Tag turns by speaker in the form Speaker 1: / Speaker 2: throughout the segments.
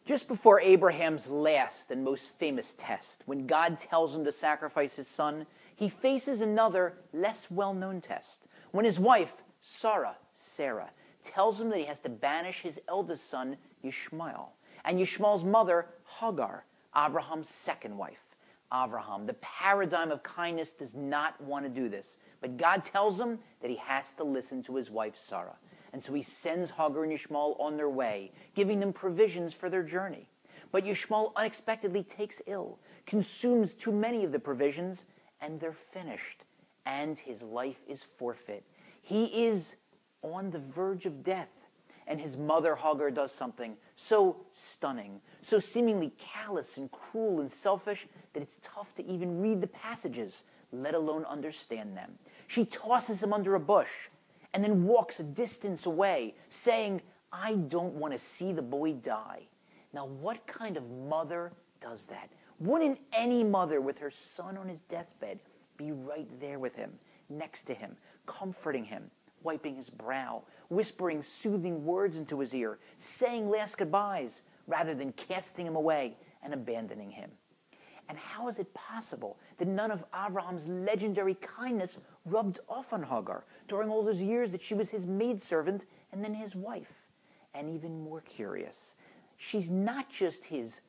Speaker 1: Just before Abraham's last and most famous test, when God tells him to sacrifice his son, he faces another, less well-known test. When his wife, Sarah, tells him that he has to banish his eldest son, Yishmael, and Yishmael's mother, Hagar, Abraham's second wife. Abraham, the paradigm of kindness, does not want to do this, but God tells him that he has to listen to his wife, Sarah. And so he sends Hagar and Yishmael on their way, giving them provisions for their journey. But Yishmael unexpectedly takes ill, consumes too many of the provisions, and they're finished. And his life is forfeit. He is on the verge of death. And his mother, Hagar, does something so stunning, so seemingly callous and cruel and selfish that it's tough to even read the passages, let alone understand them. She tosses him under a bush and then walks a distance away, saying, "I don't want to see the boy die." Now, what kind of mother does that? Wouldn't any mother with her son on his deathbed be right there with him, next to him, comforting him, wiping his brow, whispering soothing words into his ear, saying last goodbyes, rather than casting him away and abandoning him? And how is it possible that none of Abraham's legendary kindness rubbed off on Hagar during all those years that she was his maidservant and then his wife? And even more curious, she's not just his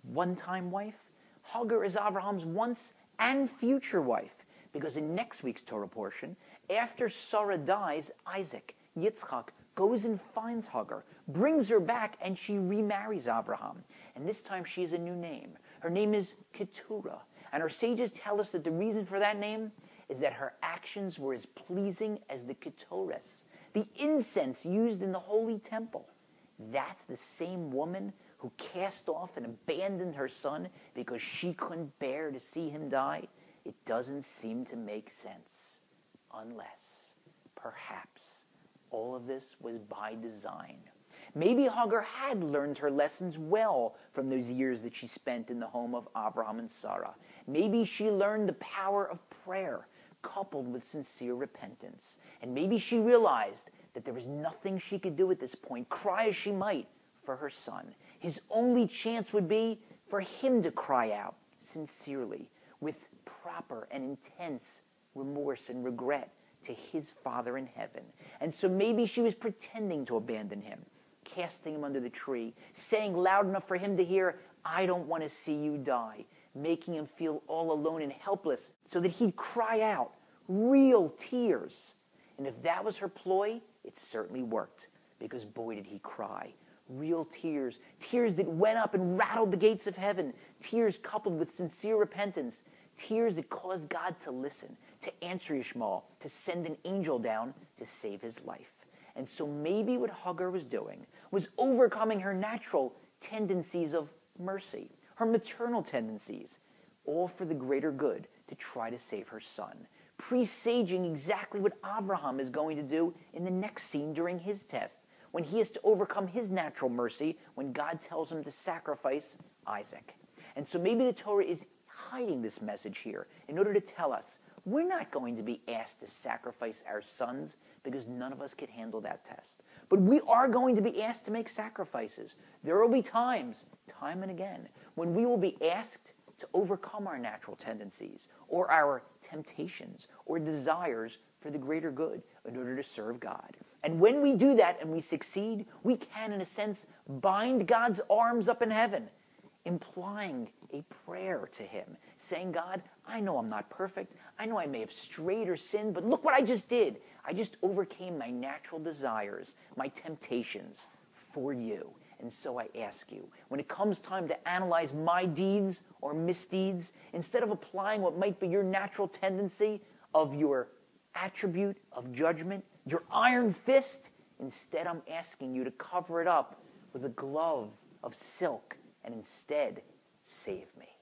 Speaker 1: one-time wife. Hagar is Abraham's once and future wife, because in next week's Torah portion, after Sarah dies, Isaac, Yitzchak, goes and finds Hagar, brings her back, and she remarries Abraham. And this time she has a new name. Her name is Keturah. And our sages tell us that the reason for that name is that her actions were as pleasing as the ketores, the incense used in the holy temple. That's the same woman who cast off and abandoned her son because she couldn't bear to see him die. It doesn't seem to make sense, unless, perhaps, all of this was by design. Maybe Hagar had learned her lessons well from those years that she spent in the home of Abraham and Sarah. Maybe she learned the power of prayer coupled with sincere repentance. And maybe she realized that there was nothing she could do at this point, cry as she might, for her son. His only chance would be for him to cry out sincerely, with proper and intense remorse and regret to his Father in heaven. And so maybe she was pretending to abandon him, casting him under the tree, saying loud enough for him to hear, "I don't want to see you die," making him feel all alone and helpless so that he'd cry out real tears. And if that was her ploy, it certainly worked, because boy did he cry. Real tears, tears that went up and rattled the gates of heaven, tears coupled with sincere repentance, tears that caused God to listen, to answer Yishmael, to send an angel down to save his life. And so maybe what Hagar was doing was overcoming her natural tendencies of mercy, her maternal tendencies, all for the greater good, to try to save her son, presaging exactly what Abraham is going to do in the next scene during his test, when he has to overcome his natural mercy when God tells him to sacrifice Isaac. And so maybe the Torah is hiding this message here in order to tell us we're not going to be asked to sacrifice our sons because none of us could handle that test. But we are going to be asked to make sacrifices. There will be times, time and again, when we will be asked to overcome our natural tendencies or our temptations or desires for the greater good in order to serve God. And when we do that and we succeed, we can, in a sense, bind God's arms up in heaven, implying a prayer to him, saying, "God, I know I'm not perfect. I know I may have strayed or sinned, but look what I just did. I just overcame my natural desires, my temptations for you. And so I ask you, when it comes time to analyze my deeds or misdeeds, instead of applying what might be your natural tendency of your attribute of judgment, your iron fist, instead I'm asking you to cover it up with a glove of silk and instead save me."